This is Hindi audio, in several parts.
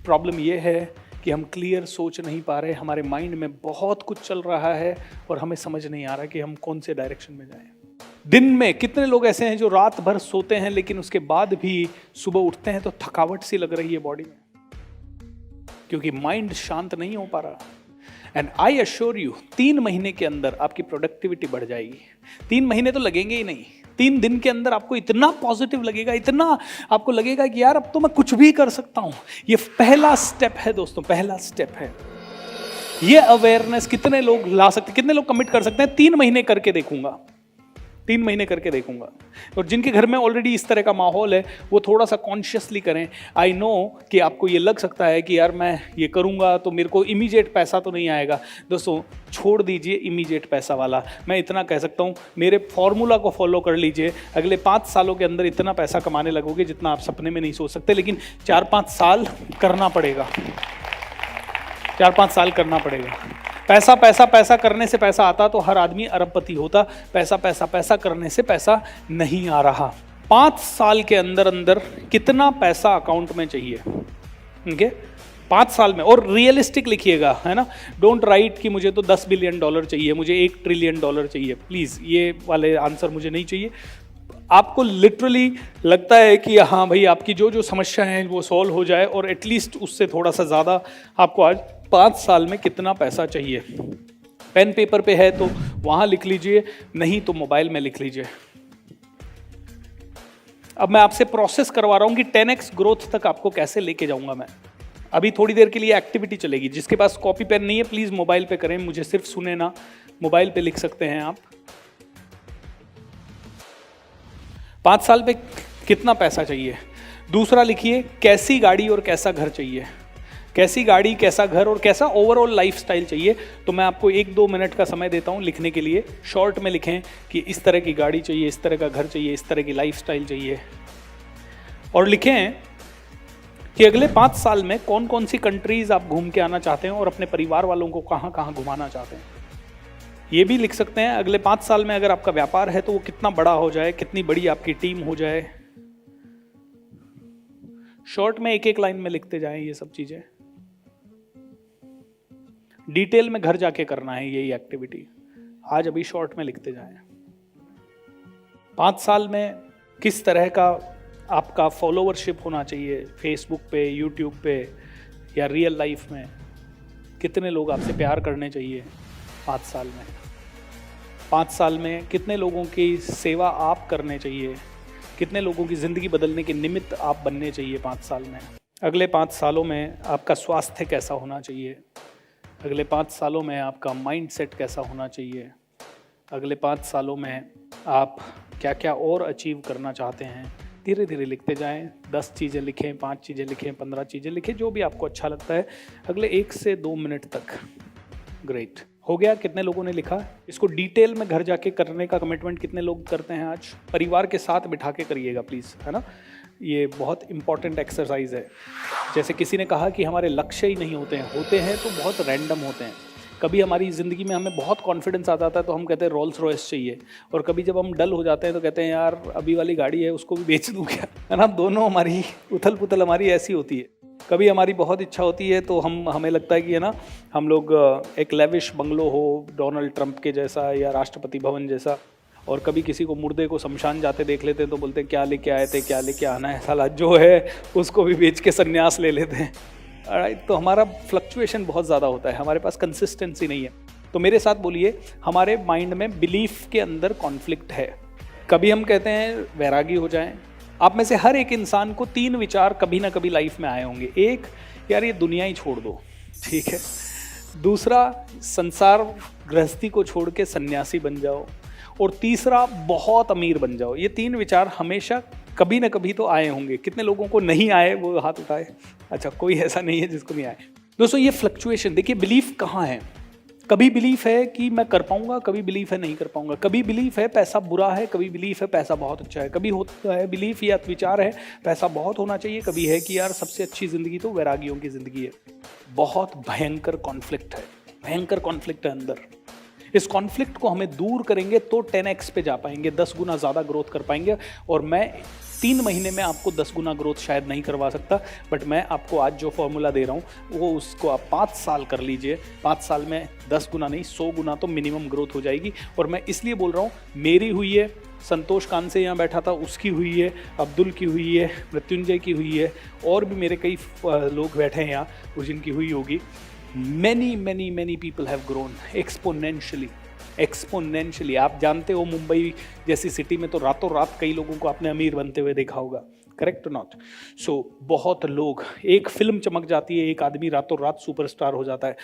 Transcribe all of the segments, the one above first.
प्रॉब्लम ये है कि हम क्लियर सोच नहीं पा रहे, हमारे माइंड में बहुत कुछ चल रहा है और हमें समझ नहीं आ रहा कि हम कौन से डायरेक्शन में जाएं। दिन में कितने लोग ऐसे हैं जो रात भर सोते हैं लेकिन उसके बाद भी सुबह उठते हैं तो थकावट सी लग रही है बॉडी में, क्योंकि माइंड शांत नहीं हो पा रहा। एंड आई अश्योर यू 3 महीने के अंदर आपकी प्रोडक्टिविटी बढ़ जाएगी। 3 महीने तो लगेंगे ही नहीं, 3 दिन के अंदर आपको इतना पॉजिटिव लगेगा, इतना आपको लगेगा कि यार अब तो मैं कुछ भी कर सकता हूं। ये पहला स्टेप है दोस्तों, पहला स्टेप है। ये अवेयरनेस कितने लोग ला सकते, कितने लोग कमिट कर सकते हैं? 3 महीने करके देखूंगा, 3 महीने करके देखूंगा। और जिनके घर में ऑलरेडी इस तरह का माहौल है वो थोड़ा सा कॉन्शियसली करें। आई नो कि आपको ये लग सकता है कि यार मैं ये करूंगा तो मेरे को इमीडिएट पैसा तो नहीं आएगा। दोस्तों छोड़ दीजिए इमीडिएट पैसा वाला, मैं इतना कह सकता हूँ, मेरे फॉर्मूला को फॉलो कर लीजिए। अगले 5 सालों के अंदर इतना पैसा कमाने लगोगे जितना आप सपने में नहीं सोच सकते, लेकिन 4-5 साल करना पड़ेगा, 4-5 साल करना पड़ेगा। पैसा पैसा पैसा करने से पैसा आता तो हर आदमी अरबपति होता। पैसा पैसा पैसा करने से पैसा नहीं आ रहा। 5 साल के अंदर अंदर कितना पैसा अकाउंट में चाहिए? ठीक है, 5 साल में। और रियलिस्टिक लिखिएगा, है ना। डोंट राइट कि मुझे तो $10 बिलियन चाहिए, मुझे $1 ट्रिलियन चाहिए। प्लीज़ ये वाले आंसर मुझे नहीं चाहिए। आपको लिटरली लगता है कि हाँ भाई आपकी जो जो समस्या है वो सॉल्व हो जाए और एटलीस्ट उससे थोड़ा सा ज़्यादा आपको आज 5 साल में कितना पैसा चाहिए। पेन पेपर पे है तो वहाँ लिख लीजिए, नहीं तो मोबाइल में लिख लीजिए। अब मैं आपसे प्रोसेस करवा रहा हूँ कि 10x ग्रोथ तक आपको कैसे लेके जाऊँगा मैं। अभी थोड़ी देर के लिए एक्टिविटी चलेगी। जिसके पास कॉपी पेन नहीं है प्लीज़ मोबाइल पे करें, मुझे सिर्फ सुने ना, मोबाइल पे लिख सकते हैं आप। 5 साल पे कितना पैसा चाहिए। दूसरा लिखिए कैसी गाड़ी और कैसा घर चाहिए। कैसी गाड़ी, कैसा घर और कैसा ओवरऑल लाइफस्टाइल चाहिए। तो मैं आपको 1-2 मिनट का समय देता हूं लिखने के लिए। शॉर्ट में लिखें कि इस तरह की गाड़ी चाहिए, इस तरह का घर चाहिए, इस तरह की लाइफस्टाइल चाहिए। और लिखें कि अगले 5 साल में कौन कौन सी कंट्रीज आप घूम के आना चाहते हैं और अपने परिवार वालों को कहाँ कहाँ घुमाना चाहते हैं। ये भी लिख सकते हैं अगले 5 साल में अगर आपका व्यापार है तो वो कितना बड़ा हो जाए, कितनी बड़ी आपकी टीम हो जाए। शॉर्ट में 1-1 लाइन में लिखते जाएं ये सब चीजें। डिटेल में घर जाके करना है यही एक्टिविटी, आज अभी शॉर्ट में लिखते जाएं। 5 साल में किस तरह का आपका फॉलोवरशिप होना चाहिए, फेसबुक पे, यूट्यूब पे या रियल लाइफ में कितने लोग आपसे प्यार करने चाहिए 5 साल में। 5 साल में कितने लोगों की सेवा आप करने चाहिए, कितने लोगों की ज़िंदगी बदलने के निमित्त आप बनने चाहिए 5 साल में। अगले 5 सालों में आपका स्वास्थ्य कैसा होना चाहिए। अगले 5 सालों में आपका माइंडसेट कैसा होना चाहिए। अगले 5 सालों में आप क्या क्या और अचीव करना चाहते हैं। धीरे धीरे लिखते जाएं। 10 चीज़ें लिखें, 5 चीज़ें लिखें, 15 चीज़ें लिखें, जो भी आपको अच्छा लगता है। अगले 1 से 2 मिनट तक। ग्रेट, हो गया। कितने लोगों ने लिखा? इसको डिटेल में घर जाके करने का कमिटमेंट कितने लोग करते हैं आज? परिवार के साथ बिठा के करिएगा प्लीज़, है ना। ये बहुत इंपॉर्टेंट एक्सरसाइज है। जैसे किसी ने कहा कि हमारे लक्ष्य ही नहीं होते हैं तो बहुत रैंडम होते हैं। कभी हमारी ज़िंदगी में हमें बहुत कॉन्फिडेंस आ जाता है तो हम कहते हैं रोल्स रॉयस चाहिए, और कभी जब हम डल हो जाते हैं तो कहते हैं यार अभी वाली गाड़ी है उसको भी बेच दूँ क्या, है ना। दोनों हमारी उथल पुथल हमारी ऐसी होती है। कभी हमारी बहुत इच्छा होती है तो हमें लगता है कि है ना हम लोग एक लेविश बंगलो हो डोनाल्ड ट्रंप के जैसा या राष्ट्रपति भवन जैसा, और कभी किसी को मुर्दे को शमशान जाते देख लेते हैं तो बोलते हैं क्या लेके आए थे, क्या लेके आना है साला, जो है उसको भी बेच के संन्यास ले लेते हैं। राइट, तो हमारा फ्लक्चुएशन बहुत ज़्यादा होता है, हमारे पास कंसिस्टेंसी नहीं है। तो मेरे साथ बोलिए, हमारे माइंड में बिलीफ के अंदर कॉन्फ्लिक्ट है। कभी हम कहते हैं वैरागी हो जाएं। आप में से हर एक इंसान को 3 विचार कभी ना कभी लाइफ में आए होंगे। एक, यार ये दुनिया ही छोड़ दो, ठीक है। दूसरा, संसार गृहस्थी को छोड़ के सन्यासी बन जाओ। और तीसरा, बहुत अमीर बन जाओ। ये 3 विचार हमेशा कभी ना कभी तो आए होंगे। कितने लोगों को नहीं आए वो हाथ उठाए। अच्छा, कोई ऐसा नहीं है जिसको नहीं आए। दोस्तों ये फ्लक्चुएशन देखिए, बिलीफ कहाँ है। कभी बिलीफ है कि मैं कर पाऊंगा, कभी बिलीफ है नहीं कर पाऊंगा। कभी बिलीफ है पैसा बुरा है, कभी बिलीफ है पैसा बहुत अच्छा है। कभी होता है बिलीफ या विचार है पैसा बहुत होना चाहिए, कभी है कि यार सबसे अच्छी जिंदगी तो वैरागियों की जिंदगी है। बहुत भयंकर कॉन्फ्लिक्ट है, भयंकर कॉन्फ्लिक्ट है अंदर। इस कॉन्फ्लिक्ट को हमें दूर करेंगे तो 10x पे जा पाएंगे, 10 गुना ज़्यादा ग्रोथ कर पाएंगे। और मैं 3 महीने में आपको 10 गुना ग्रोथ शायद नहीं करवा सकता, बट मैं आपको आज जो फॉर्मूला दे रहा हूँ वो उसको आप 5 साल कर लीजिए। 5 साल में 10 गुना नहीं 100 गुना तो मिनिमम ग्रोथ हो जाएगी। और मैं इसलिए बोल रहा हूँ, मेरी हुई है, संतोष कांसे यहाँ बैठा था उसकी हुई है, अब्दुल की हुई है, मृत्युंजय की हुई है, और भी मेरे कई लोग बैठे हैं यहाँ जिनकी हुई होगी। many people have grown exponentially। आप जानते हो मुंबई जैसी सिटी में तो रातों रात कई लोगों को आपने अमीर बनते हुए देखा होगा, करेक्ट नॉट? सो बहुत लोग, एक फिल्म चमक जाती है, एक आदमी रातों रात सुपरस्टार हो जाता है।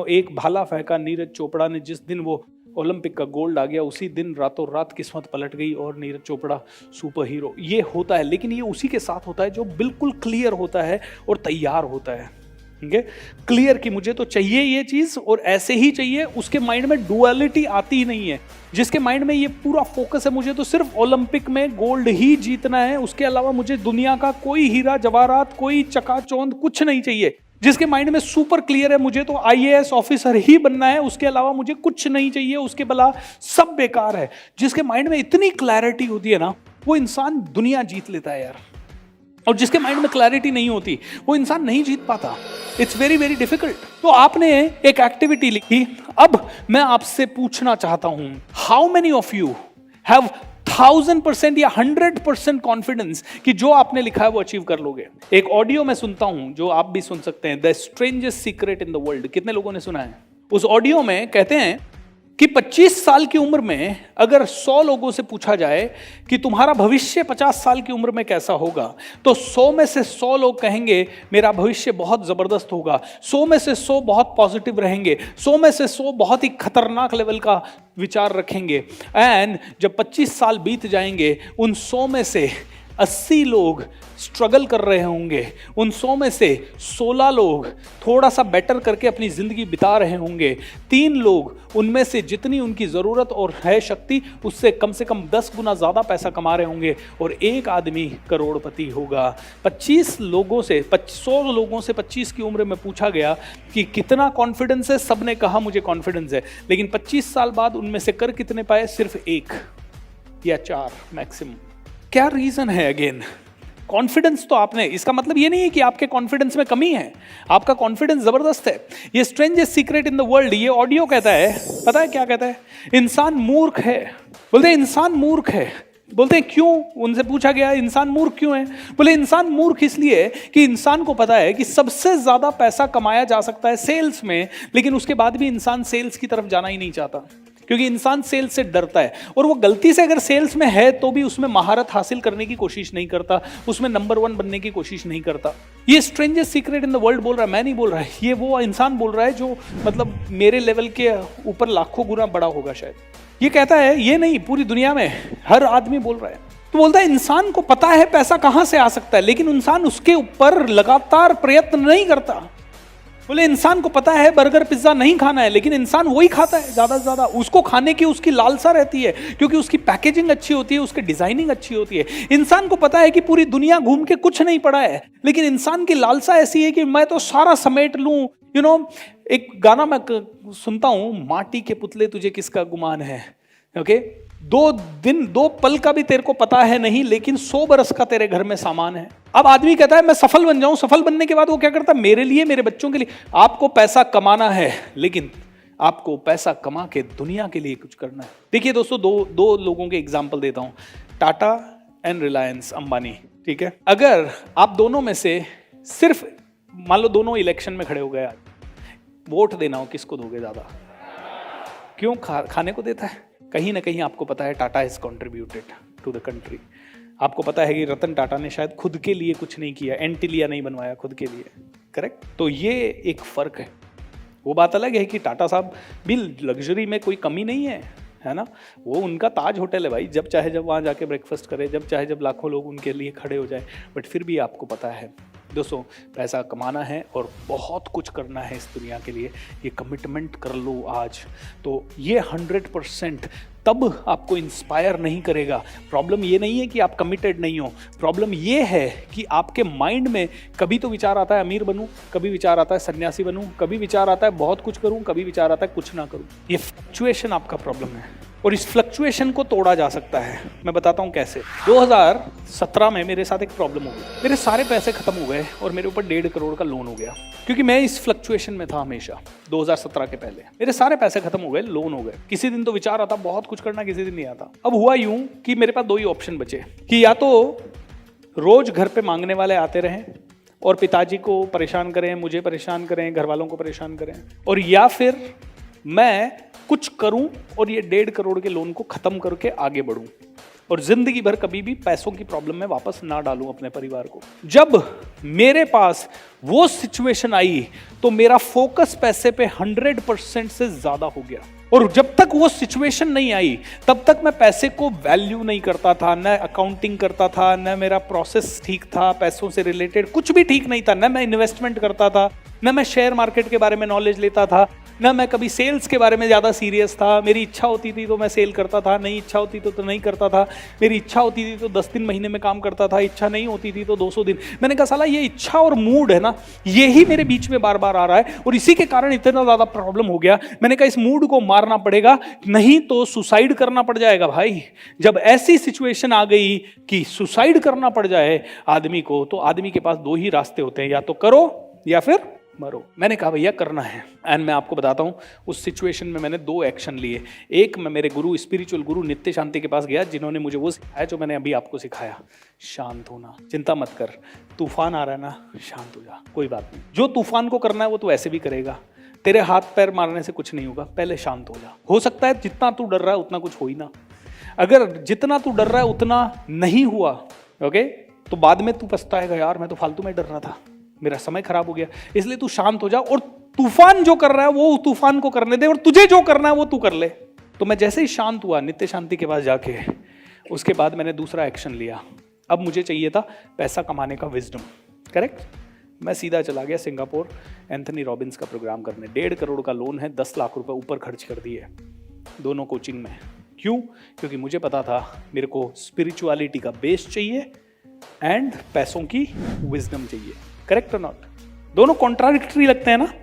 एक भाला फेंका नीरज चोपड़ा ने, जिस दिन वो ओलंपिक का गोल्ड आ गया उसी दिन रातों रात किस्मत पलट गई और नीरज चोपड़ा सुपर हीरो। ये होता है, लेकिन ये उसी के साथ होता है जो बिल्कुल क्लियर होता है और तैयार होता है। ठीक है, क्लियर कि मुझे तो चाहिए ये चीज और ऐसे ही चाहिए। उसके माइंड में डुअलिटी आती ही नहीं है। जिसके माइंड में ये पूरा फोकस है, मुझे तो सिर्फ ओलंपिक में गोल्ड ही जीतना है, उसके अलावा मुझे दुनिया का कोई हीरा जवाहरात, कोई चकाचौंध कुछ नहीं चाहिए। जिसके माइंड में सुपर क्लियर है, मुझे तो IAS ऑफिसर ही बनना है, उसके अलावा मुझे कुछ नहीं चाहिए, उसके भला सब बेकार है। जिसके माइंड में इतनी क्लैरिटी होती है ना, वो इंसान दुनिया जीत लेता है यार। और जिसके माइंड में क्लैरिटी नहीं होती वो इंसान नहीं जीत पाता। It's very difficult. तो आपने एक एक्टिविटी लिखी। अब मैं आपसे पूछना चाहता हूं, how many of you have 1000% या 100% कॉन्फिडेंस कि जो आपने लिखा है वो अचीव कर लोगे? एक ऑडियो मैं सुनता हूं जो आप भी सुन सकते हैं, the strangest secret in the world. कितने लोगों ने सुना है? उस ऑडियो में कहते हैं कि 25 साल की उम्र में अगर 100 लोगों से पूछा जाए कि तुम्हारा भविष्य 50 साल की उम्र में कैसा होगा, तो 100 में से 100 लोग कहेंगे मेरा भविष्य बहुत ज़बरदस्त होगा, 100 में से 100 बहुत पॉजिटिव रहेंगे, 100 में से 100 बहुत ही खतरनाक लेवल का विचार रखेंगे। एंड जब 25 साल बीत जाएंगे, उन 100 में से 80 लोग स्ट्रगल कर रहे होंगे, उन 100 में से 16 लोग थोड़ा सा बेटर करके अपनी ज़िंदगी बिता रहे होंगे, 3 लोग उनमें से जितनी उनकी ज़रूरत और है शक्ति उससे कम से कम 10 गुना ज़्यादा पैसा कमा रहे होंगे, और एक आदमी करोड़पति होगा। 25 लोगों से 100 लोगों से 25 की उम्र में पूछा गया कि कितना कॉन्फिडेंस है, सब ने कहा मुझे कॉन्फिडेंस है। लेकिन 25 साल बाद उनमें से कर कितने पाए? सिर्फ 1 या 4 मैक्सिमम। क्या रीजन है? अगेन कॉन्फिडेंस तो आपने, इसका मतलब ये नहीं है कि आपके कॉन्फिडेंस में कमी है, आपका कॉन्फिडेंस जबरदस्त है। ये strangest secret in the world, ये ऑडियो कहता है, पता है क्या कहता है? इंसान मूर्ख है। बोलते हैं इंसान मूर्ख है। बोलते हैं क्यों? उनसे पूछा गया इंसान मूर्ख क्यों है? बोले इंसान मूर्ख इसलिए कि इंसान को पता है कि सबसे ज्यादा पैसा कमाया जा सकता है सेल्स में, लेकिन उसके बाद भी इंसान सेल्स की तरफ जाना ही नहीं चाहता, क्योंकि इंसान सेल्स से डरता है। और वो गलती से अगर सेल्स में है तो भी उसमें महारत हासिल करने की कोशिश नहीं करता, उसमें नंबर 1 बनने की कोशिश नहीं करता। ये strangest secret in the world बोल रहा है, मैं नहीं बोल रहा है, ये वो इंसान बोल रहा है जो मतलब मेरे लेवल के ऊपर लाखों गुना बड़ा होगा शायद। ये कहता है, ये नहीं, पूरी दुनिया में हर आदमी बोल रहा है। तो बोलता है इंसान को पता है पैसा कहां से आ सकता है, लेकिन इंसान उसके ऊपर लगातार प्रयत्न नहीं करता। बोले इंसान को पता है बर्गर पिज्जा नहीं खाना है, लेकिन इंसान वही खाता है ज्यादा से ज्यादा। उसको खाने की उसकी लालसा रहती है, क्योंकि उसकी पैकेजिंग अच्छी होती है, उसकी डिजाइनिंग अच्छी होती है। इंसान को पता है कि पूरी दुनिया घूम के कुछ नहीं पड़ा है, लेकिन इंसान की लालसा ऐसी है कि मैं तो सारा समेट लूं। एक गाना मैं सुनता हूं, माटी के पुतले तुझे किसका गुमान है। ओके, 2 दिन 2 पल का भी तेरे को पता है नहीं, लेकिन 100 बरस का तेरे घर में सामान है। अब आदमी कहता है मैं सफल बन जाऊं, सफल बनने के बाद वो क्या करता है? मेरे लिए, मेरे बच्चों के लिए। आपको पैसा कमाना है, लेकिन आपको पैसा कमा के दुनिया के लिए कुछ करना है। देखिए दोस्तों, दो लोगों के एग्जाम्पल देता हूं, टाटा एंड रिलायंस अंबानी। ठीक है, अगर आप दोनों में से सिर्फ मान लो दोनों इलेक्शन में खड़े हो गए, वोट देना हो, किसको दोगे ज्यादा? क्यों? खाने को देता है। कहीं ना कहीं आपको पता है Tata has contributed to the country. आपको पता है कि रतन टाटा ने शायद खुद के लिए कुछ नहीं किया, एंटीलिया नहीं बनवाया खुद के लिए, करेक्ट? तो ये एक फर्क है। वो बात अलग है कि टाटा साहब भी लग्जरी में कोई कमी नहीं है ना? वो उनका ताज होटल है भाई, जब चाहे जब वहाँ जाके ब्रेकफास्ट करे, जब चाहे जब लाखों लोग उनके लिए खड़े हो जाए। बट फिर भी आपको पता है दोस्तों, पैसा कमाना है और बहुत कुछ करना है इस दुनिया के लिए, ये कमिटमेंट कर लो आज, तो ये 100% तब आपको इंस्पायर नहीं करेगा। प्रॉब्लम ये नहीं है कि आप कमिटेड नहीं हो, प्रॉब्लम ये है कि आपके माइंड में कभी तो विचार आता है अमीर बनूं, कभी विचार आता है सन्यासी बनूं, कभी विचार आता है बहुत कुछ करूं, कभी विचार आता है कुछ ना करूं। ये फ्लक्चुएशन आपका प्रॉब्लम है और इस फ्लक्चुएशन को तोड़ा जा सकता है। मैं बताता हूं कैसे। 2017 में मेरे साथ एक प्रॉब्लम हो गई, मेरे सारे पैसे खत्म हो गए और मेरे ऊपर 1.5 करोड़ का लोन हो गया, क्योंकि मैं इस फ्लक्चुएशन में था हमेशा। 2017 के पहले मेरे सारे पैसे खत्म हो गए, लोन हो गए। किसी दिन तो विचार आता बहुत कुछ करना, किसी दिन नहीं आता। अब हुआ यूं कि मेरे पास 2 ही ऑप्शन बचे कि या तो रोज घर पे मांगने वाले आते रहें और पिताजी को परेशान करें, मुझे परेशान करें, घर वालों को परेशान करें, और या फिर मैं कुछ करूं और ये 1.5 करोड़ के लोन को खत्म करके आगे बढ़ूं और जिंदगी भर कभी भी पैसों की प्रॉब्लम में वापस ना डालूं अपने परिवार को। जब मेरे पास वो सिचुएशन आई तो मेरा फोकस पैसे पे 100% से ज्यादा हो गया, और जब तक वो सिचुएशन नहीं आई तब तक मैं पैसे को वैल्यू नहीं करता था, न अकाउंटिंग करता था, न मेरा प्रोसेस ठीक था, पैसों से रिलेटेड कुछ भी ठीक नहीं था, न मैं इन्वेस्टमेंट करता था, न मैं शेयर मार्केट के बारे में नॉलेज लेता था, न मैं कभी सेल्स के बारे में ज़्यादा सीरियस था। मेरी इच्छा होती थी तो मैं सेल करता था, नहीं इच्छा होती तो नहीं करता था। मेरी इच्छा होती थी तो 10 दिन महीने में काम करता था, इच्छा नहीं होती थी तो 200 दिन। मैंने कहा साला ये इच्छा और मूड है ना, यही मेरे बीच में बार बार आ रहा है और इसी के कारण इतना ज़्यादा प्रॉब्लम हो गया। मैंने कहा इस मूड को मारना पड़ेगा, नहीं तो सुसाइड करना पड़ जाएगा भाई। जब ऐसी सिचुएशन आ गई कि सुसाइड करना पड़ जाए आदमी को, तो आदमी के पास 2 ही रास्ते होते हैं, या तो करो या फिर मरो। मैंने कहा भैया करना है, एंड मैं आपको बताता हूँ उस सिचुएशन में मैंने 2 एक्शन लिए। एक, मैं मेरे गुरु, स्पिरिचुअल गुरु नित्य शांति के पास गया, जिन्होंने मुझे वो सिखाया जो मैंने अभी आपको सिखाया, शांत होना, चिंता मत कर, तूफान आ रहा है ना, शांत हो जा, कोई बात नहीं, जो तूफान को करना है वो तो ऐसे भी करेगा, तेरे हाथ पैर मारने से कुछ नहीं होगा, पहले शांत हो जा। हो सकता है जितना तू डर रहा है उतना कुछ हो ही ना, अगर जितना तू डर रहा है उतना नहीं हुआ, ओके, तो बाद में तू पछताएगा, यार मैं तो फालतू में डर रहा था, मेरा समय खराब हो गया। इसलिए तू शांत हो जा और तूफान जो कर रहा है वो तूफान को करने दे, और तुझे जो करना है वो तू कर ले। तो मैं जैसे ही शांत हुआ नित्य शांति के पास जाके, उसके बाद मैंने दूसरा एक्शन लिया। अब मुझे चाहिए था पैसा कमाने का विजडम, करेक्ट। मैं सीधा चला गया सिंगापुर एंथनी रॉबिन्स का प्रोग्राम करने। 1.5 करोड़ का लोन है, 10 लाख रुपए ऊपर खर्च कर दिए दोनों कोचिंग में। क्यों? क्योंकि मुझे पता था मेरे को स्पिरिचुअलिटी का बेस चाहिए एंड पैसों की विजडम चाहिए, करेक्ट और नॉट? दोनों कॉन्ट्राडिक्टरी लगते हैं ना।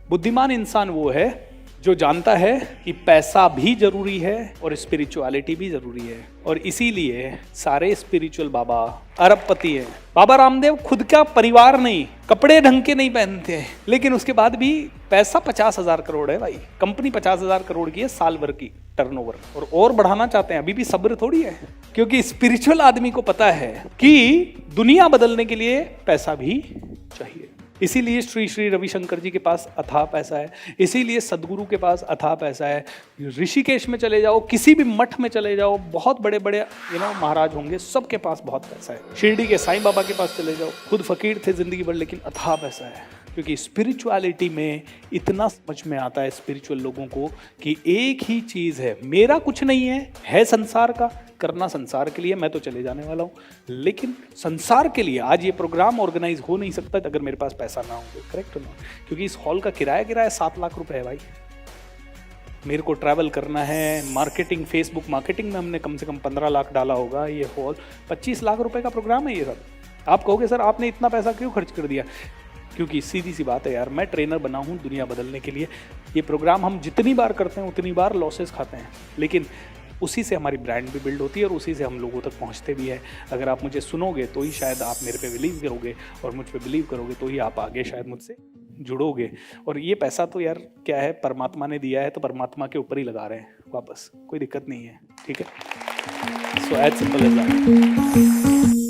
बुद्धिमान इंसान वो है जो जानता है कि पैसा भी जरूरी है और स्पिरिचुअलिटी भी जरूरी है, और इसीलिए सारे स्पिरिचुअल बाबा अरबपति हैं। बाबा रामदेव खुद का परिवार नहीं, कपड़े ढंग के नहीं पहनते हैं, लेकिन उसके बाद भी पैसा 50,000 करोड़ है भाई। कंपनी 50,000 करोड़ की है साल भर की टर्नओवर, और बढ़ाना चाहते हैं। अभी भी सब्र थोड़ी है, क्योंकि स्पिरिचुअल आदमी को पता है कि दुनिया बदलने के लिए पैसा भी चाहिए। इसीलिए श्री श्री रविशंकर जी के पास अथाह पैसा है, इसीलिए सदगुरु के पास अथाह पैसा है। ऋषिकेश में चले जाओ, किसी भी मठ में चले जाओ, बहुत बड़े बड़े महाराज होंगे, सबके पास बहुत पैसा है। शिरडी के साईं बाबा के पास चले जाओ, खुद फकीर थे जिंदगी भर, लेकिन अथाह पैसा है। क्योंकि स्पिरिचुअलिटी में इतना समझ में आता है स्पिरिचुअल लोगों को कि एक ही चीज़ है, मेरा कुछ नहीं है संसार का, करना संसार के लिए, मैं तो चले जाने वाला हूँ, लेकिन संसार के लिए आज ये प्रोग्राम ऑर्गेनाइज हो नहीं सकता अगर मेरे पास पैसा ना हो, करेक्ट ना? क्योंकि इस हॉल का किराया 7 लाख रुपए है भाई। मेरे को ट्रैवल करना है, मार्केटिंग, फेसबुक मार्केटिंग में हमने कम से कम 15 लाख डाला होगा। ये हॉल 25 लाख रुपए का प्रोग्राम है ये सब। आप कहोगे सर आपने इतना पैसा क्यों खर्च कर दिया? क्योंकि सीधी सी बात है यार, मैं ट्रेनर बना हूँ दुनिया बदलने के लिए। ये प्रोग्राम हम जितनी बार करते हैं उतनी बार लॉसेस खाते हैं, लेकिन उसी से हमारी ब्रांड भी बिल्ड होती है और उसी से हम लोगों तक पहुंचते भी है। अगर आप मुझे सुनोगे तो ही शायद आप मेरे पे बिलीव करोगे, और मुझ पे बिलीव करोगे तो ही आप आगे शायद मुझसे जुड़ोगे। और ये पैसा तो यार क्या है, परमात्मा ने दिया है तो परमात्मा के ऊपर ही लगा रहे हैं वापस, कोई दिक्कत नहीं है, ठीक है। So as simple as that.